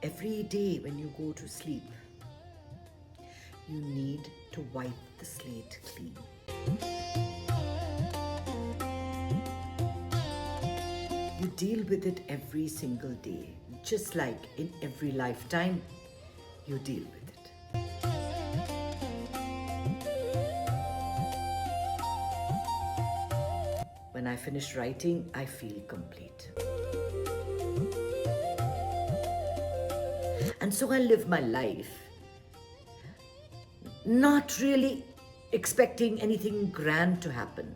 Every day when you go to sleep, you need to wipe the slate clean. You deal with it every single day, just like in every lifetime, you deal with it. When I finish writing, I feel complete. And so I live my life not really expecting anything grand to happen.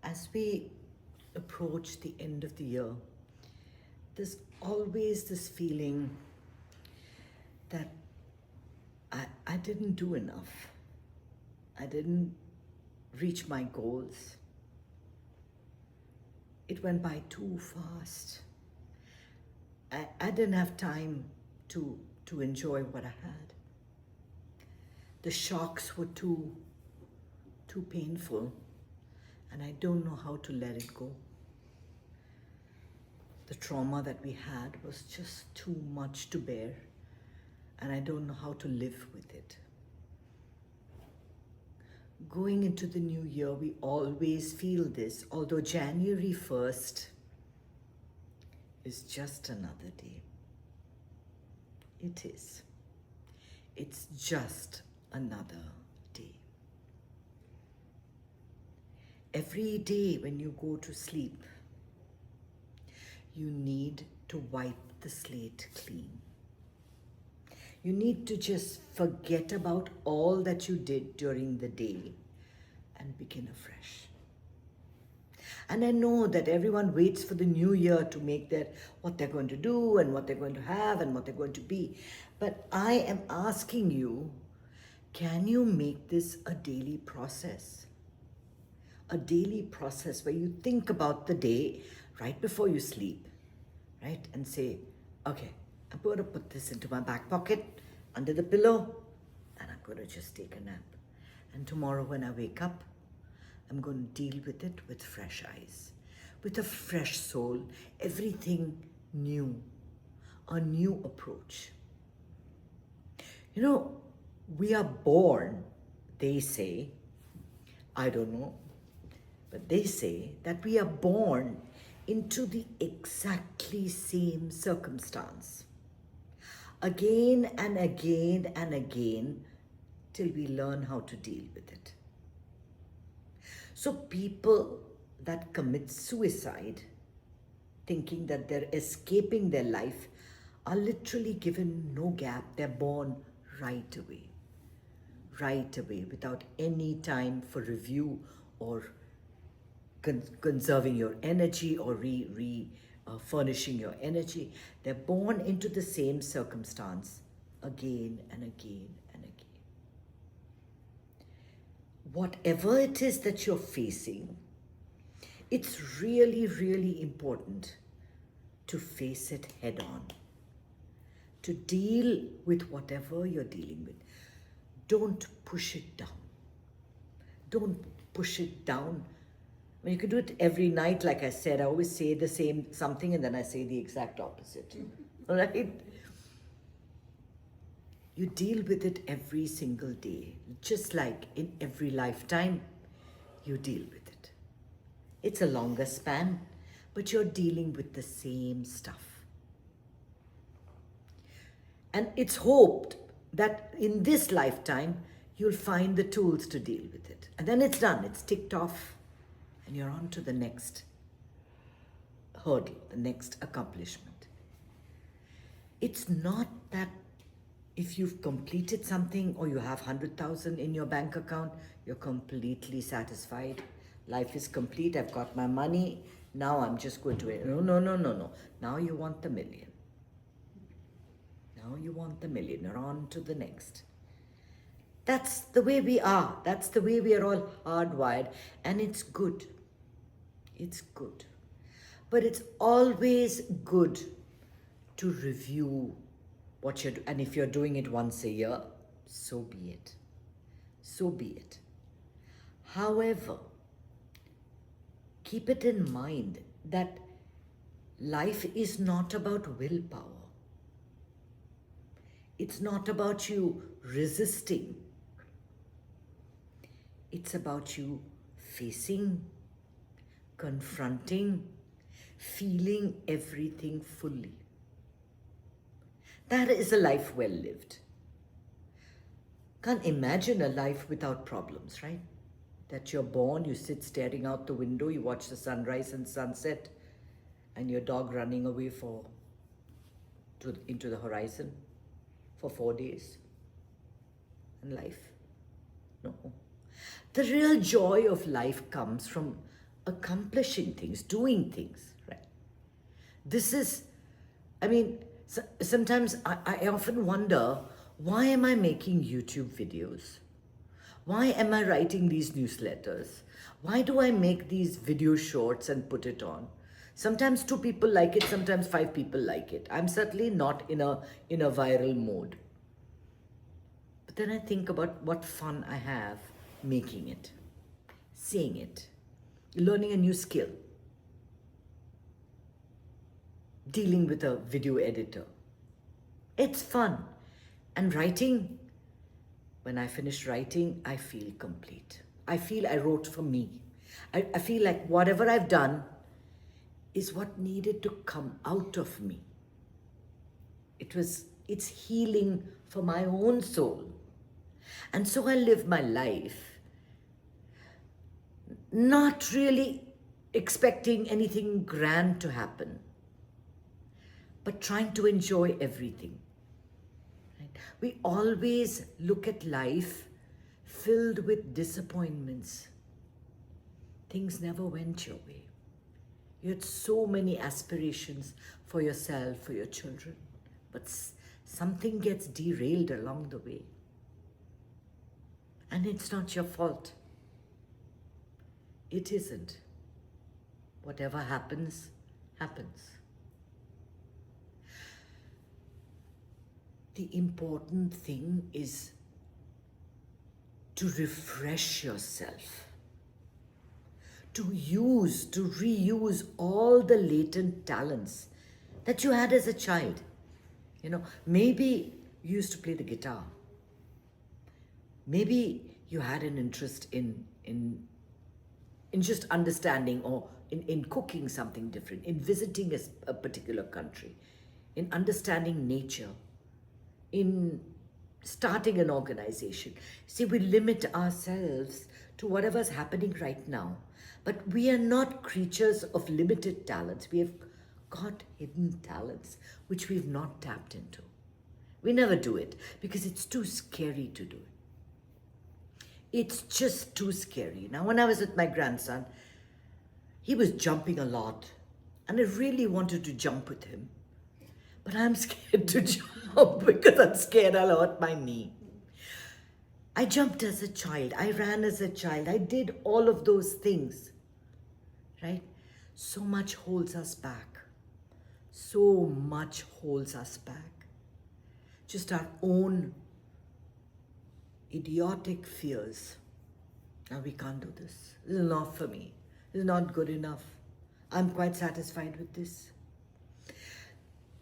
As we approach the end of the year, there's always this feeling that I didn't do enough. I didn't reach my goals. It went by too fast. I didn't have time to enjoy what I had. The shocks were too painful, and I don't know how to let it go. The trauma that we had was just too much to bear, and I don't know how to live with it. Going into the new year, we always feel this, although January 1st is just another day. It is. It's just another day. Every day when you go to sleep, you need to wipe the slate clean. You need to just forget about all that you did during the day and begin afresh. And I know that everyone waits for the new year to make what they're going to do and what they're going to have and what they're going to be. But I am asking you, can you make this a daily process? A daily process where you think about the day right before you sleep, right? And say, okay, I'm going to put this into my back pocket, under the pillow, and I'm going to just take a nap. And tomorrow when I wake up, I'm going to deal with it with fresh eyes, with a fresh soul, everything new, a new approach. You know, we are born, they say, I don't know, but they say that we are born into the exactly same circumstance. Again and again and again till we learn how to deal with it. So people that commit suicide, thinking that they're escaping their life, are literally given no gap. They're born right away, without any time for review or conserving your energy or furnishing your energy. They're born into the same circumstance again and again and again. Whatever it is that you're facing, it's really, really important to face it head on, to deal with whatever you're dealing with. Don't push it down. Don't push it down. I mean, you can do it every night. Like I said, I always say the same something and then I say the exact opposite. All right? You deal with it every single day, just like in every lifetime, you deal with it. It's a longer span, but you're dealing with the same stuff. And it's hoped that in this lifetime, you'll find the tools to deal with it. And then it's done, it's ticked off. And you're on to the next hurdle, the next accomplishment. It's not that if you've completed something or you have 100,000 in your bank account, you're completely satisfied. Life is complete. I've got my money. Now I'm just going to... No. Now you want the million. Now you want the million. You're on to the next. That's the way we are. That's the way we are all hardwired. And it's good. It's good. But it's always good to review what you're doing. And if you're doing it once a year, so be it. So be it. However, keep it in mind that life is not about willpower. It's not about you resisting. It's about you facing, confronting, feeling everything fully. That is a life well lived. Can't imagine a life without problems, right? That you're born, you sit staring out the window, you watch the sunrise and sunset, and your dog running away into the horizon for 4 days. And life? No. The real joy of life comes from accomplishing things, doing things, right? This is, sometimes I often wonder, why am I making YouTube videos? Why am I writing these newsletters? Why do I make these video shorts and put it on? Sometimes 2 people like it, sometimes 5 people like it. I'm certainly not in a viral mode. But then I think about what fun I have making it, saying it, learning a new skill, dealing with a video editor. It's fun. And writing, when I finish writing, I feel complete. I feel I wrote for me. I feel like whatever I've done is what needed to come out of me. It's healing for my own soul. And so I live my life not really expecting anything grand to happen, but trying to enjoy everything. Right? We always look at life filled with disappointments. Things never went your way. You had so many aspirations for yourself, for your children, but something gets derailed along the way. And it's not your fault. It isn't. Whatever happens, happens. The important thing is to refresh yourself, to reuse all the latent talents that you had as a child. Maybe you used to play the guitar. Maybe you had an interest in just understanding, or in cooking something different, in visiting a particular country, in understanding nature, in starting an organization. See, we limit ourselves to whatever's happening right now. But we are not creatures of limited talents. We have got hidden talents which we've not tapped into. We never do it because it's too scary to do it. It's just too scary. Now, when I was with my grandson, he was jumping a lot, and I really wanted to jump with him. But I'm scared to jump because I'm scared I'll hurt my knee. I jumped as a child. I ran as a child. I did all of those things, right? So much holds us back. So much holds us back. Just our own idiotic fears. Now, we can't do this. This is not for me. This is not good enough. I'm quite satisfied with this.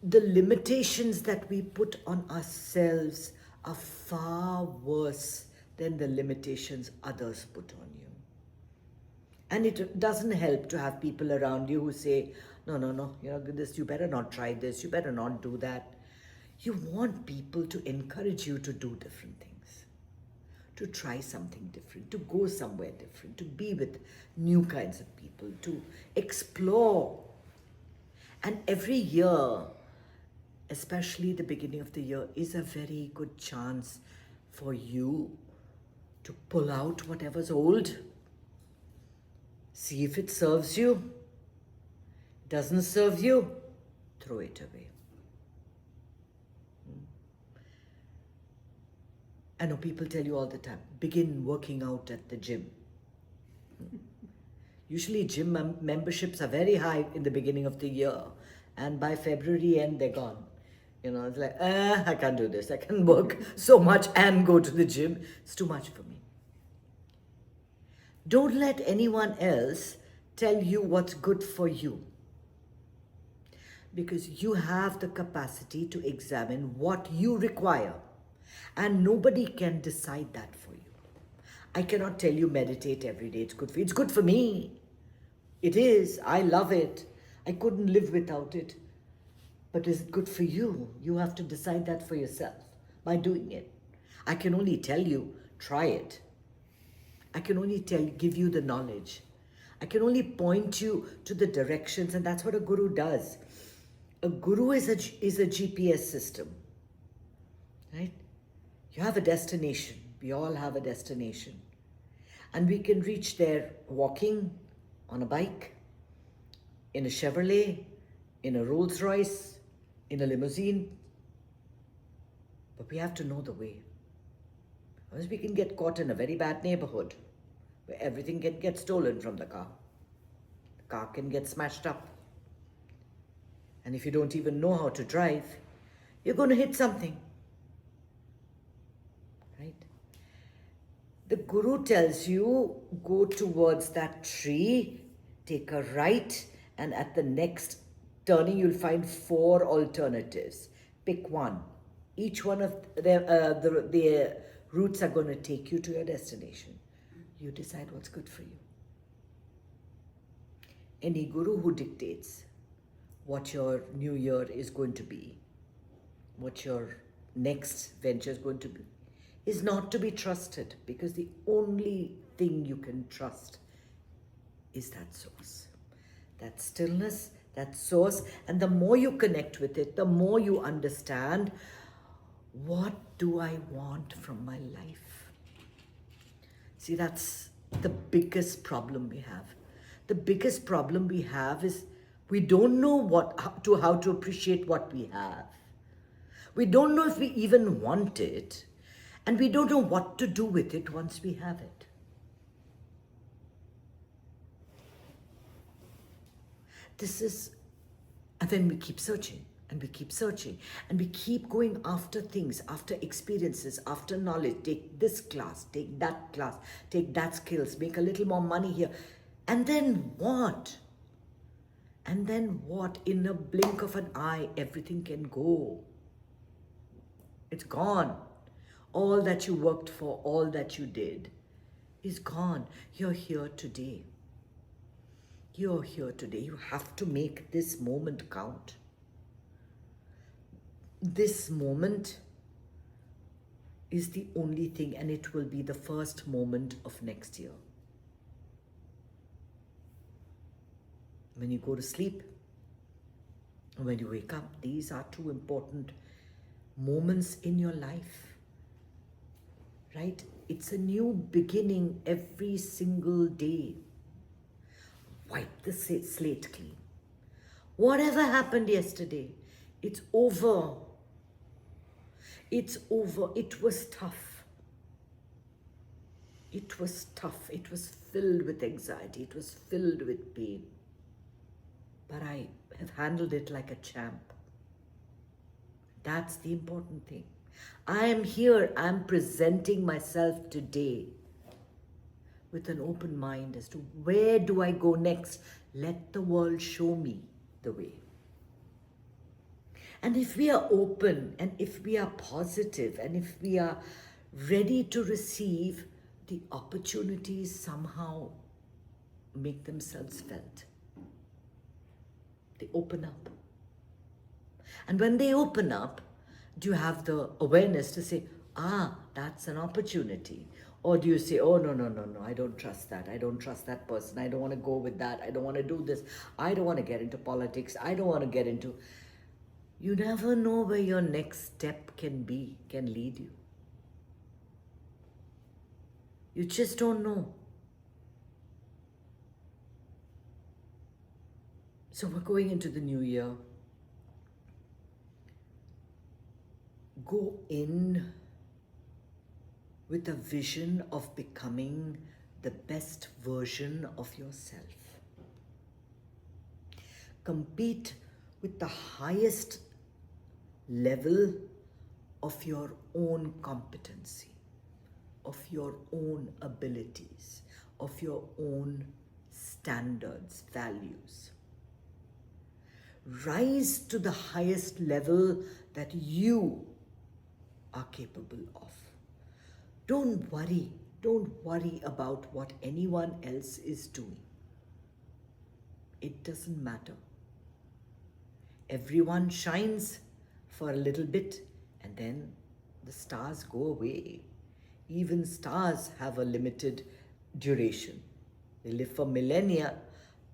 The limitations that we put on ourselves are far worse than the limitations others put on you. And it doesn't help to have people around you who say, no, this, you better not try this, you better not do that. You want people to encourage you to do different things, to try something different, to go somewhere different, to be with new kinds of people, to explore. And every year, especially the beginning of the year, is a very good chance for you to pull out whatever's old, see if it serves you. Doesn't serve you, throw it away. I know people tell you all the time, begin working out at the gym. Usually gym memberships are very high in the beginning of the year, and by February end, they're gone. You know, it's like, I can't do this. I can work so much and go to the gym. It's too much for me. Don't let anyone else tell you what's good for you, because you have the capacity to examine what you require, and nobody can decide that for you. I cannot tell you meditate every day. It's good for you. It's good for me. It is. I love it. I couldn't live without it. But is it good for you? You have to decide that for yourself by doing it. I can only tell you, try it. I can only give you the knowledge. I can only point you to the directions, and that's what a guru does. A guru is a GPS system, right? You have a destination. We all have a destination. And we can reach there walking, on a bike, in a Chevrolet, in a Rolls Royce, in a limousine. But we have to know the way. Otherwise we can get caught in a very bad neighborhood where everything can get stolen from the car. The car can get smashed up. And if you don't even know how to drive, you're going to hit something. Right? The guru tells you, go towards that tree, take a right, and at the next turning, you'll find 4 alternatives. Pick one. Each one of the routes are going to take you to your destination. You decide what's good for you. Any guru who dictates what your new year is going to be, what your next venture is going to be, is not to be trusted, because the only thing you can trust is that source, that stillness, that source. And the more you connect with it, the more you understand, what do I want from my life? See, that's the biggest problem we have. The biggest problem we have is we don't know how to appreciate what we have. We don't know if we even want it, and we don't know what to do with it once we have it. And then we keep searching, and we keep searching, and we keep going after things, after experiences, after knowledge. Take this class, take that skills, make a little more money here. And then what? And then what? In a blink of an eye, everything can go. It's gone. All that you worked for, all that you did is gone. You're here today. You're here today. You have to make this moment count. This moment is the only thing, and it will be the first moment of next year. When you go to sleep, and when you wake up, these are 2 important moments in your life, right? It's a new beginning every single day. Wipe the slate clean. Whatever happened yesterday, it's over. It's over. It was tough. It was tough. It was filled with anxiety. It was filled with pain. But I have handled it like a champ. That's the important thing. I am here. I'm presenting myself today with an open mind as to where do I go next. Let the world show me the way. And if we are open, and if we are positive, and if we are ready to receive, the opportunities somehow make themselves felt. They open up. And when they open up, do you have the awareness to say, that's an opportunity? Or do you say, oh, no, I don't trust that. I don't trust that person. I don't want to go with that. I don't want to do this. I don't want to get into politics. I don't want to get into... You never know where your next step can lead you. You just don't know. So we're going into the new year. Go in with a vision of becoming the best version of yourself. Compete with the highest level of your own competency, of your own abilities, of your own standards, values. Rise to the highest level that you are capable of. Don't worry about what anyone else is doing. It doesn't matter. Everyone shines for a little bit and then the stars go away. Even stars have a limited duration. They live for millennia,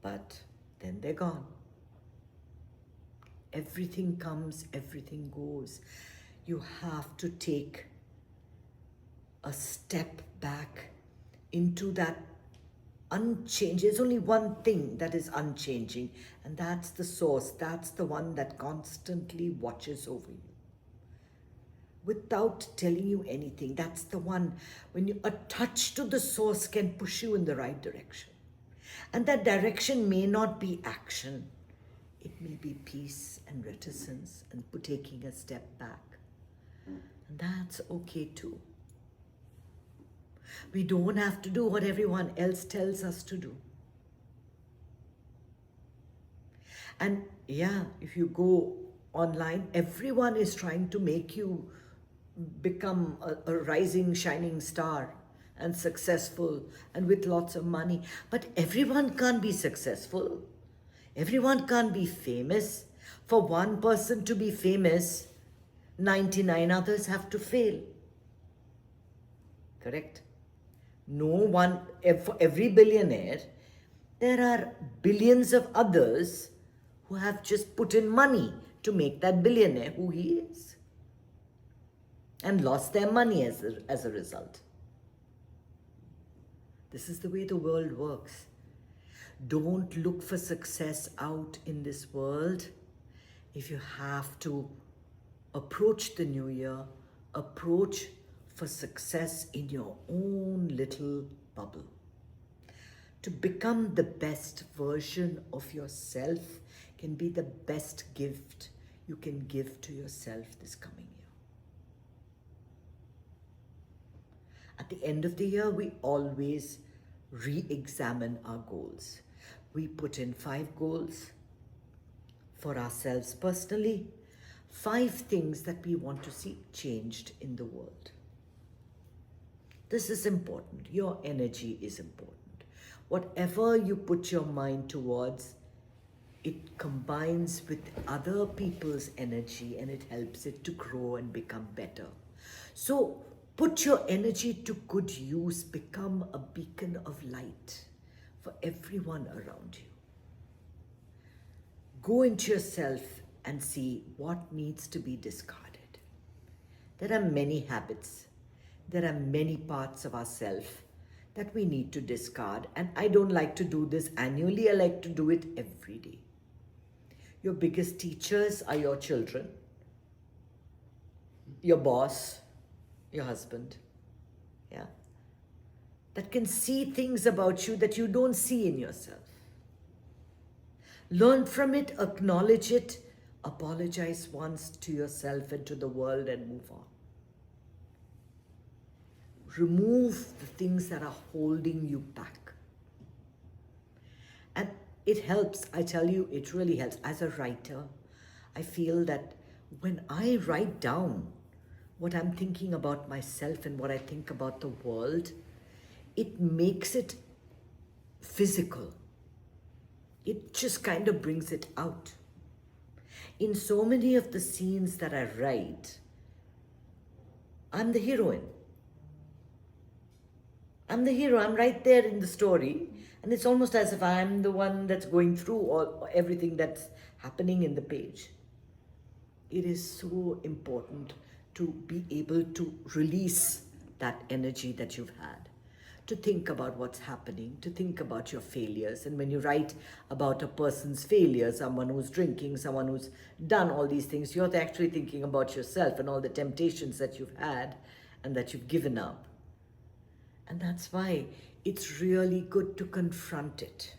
but then they're gone. Everything comes, everything goes. You have to take a step back into that unchanged. There's only one thing that is unchanging, and that's the source. That's the one that constantly watches over you without telling you anything. That's the one when you, a touch to the source can push you in the right direction. And that direction may not be action. It may be peace and reticence and taking a step back. And that's okay too. We don't have to do what everyone else tells us to do. And yeah, if you go online, everyone is trying to make you become a rising, shining star and successful and with lots of money. But everyone can't be successful. Everyone can't be famous. For one person to be famous, 99 others have to fail. Correct? No one, for every billionaire, there are billions of others who have just put in money to make that billionaire who he is and lost their money as a result. This is the way the world works. Don't look for success out in this world. If you have to approach the new year, approach for success in your own little bubble. To become the best version of yourself can be the best gift you can give to yourself this coming year. At the end of the year, we always re-examine our goals. We put in 5 goals for ourselves personally, 5 things that we want to see changed in the world. This is important. Your energy is important. Whatever you put your mind towards, it combines with other people's energy and it helps it to grow and become better. So put your energy to good use. Become a beacon of light for everyone around you. Go into yourself and see what needs to be discarded. There are many habits. There are many parts of ourselves that we need to discard. And I don't like to do this annually. I like to do it every day. Your biggest teachers are your children, your boss, your husband. Yeah. That can see things about you that you don't see in yourself. Learn from it, acknowledge it, apologize once to yourself and to the world and move on. Remove the things that are holding you back. And it helps, I tell you, it really helps. As a writer, I feel that when I write down what I'm thinking about myself and what I think about the world, it makes it physical. It just kind of brings it out. In so many of the scenes that I write, I'm the heroine. I'm the hero. I'm right there in the story. And it's almost as if I'm the one that's going through all everything that's happening in the page. It is so important to be able to release that energy that you've had, to think about what's happening, to think about your failures. And when you write about a person's failure, someone who's drinking, someone who's done all these things, you're actually thinking about yourself and all the temptations that you've had and that you've given up. And that's why it's really good to confront it.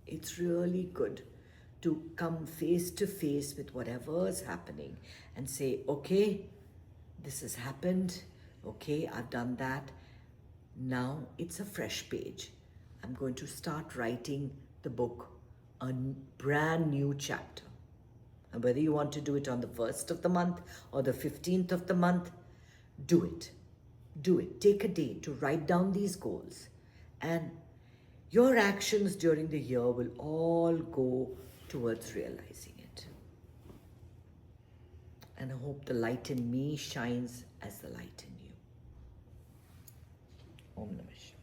It's really good to come face to face with whatever is happening and say, okay, this has happened. Okay, I've done that. Now it's a fresh page. I'm going to start writing the book, a brand new chapter. And whether you want to do it on the 1st of the month or the 15th of the month, do it. Do it. Take a day to write down these goals. And your actions during the year will all go towards realizing it. And I hope the light in me shines as the light in you. Om Namah Shivaya.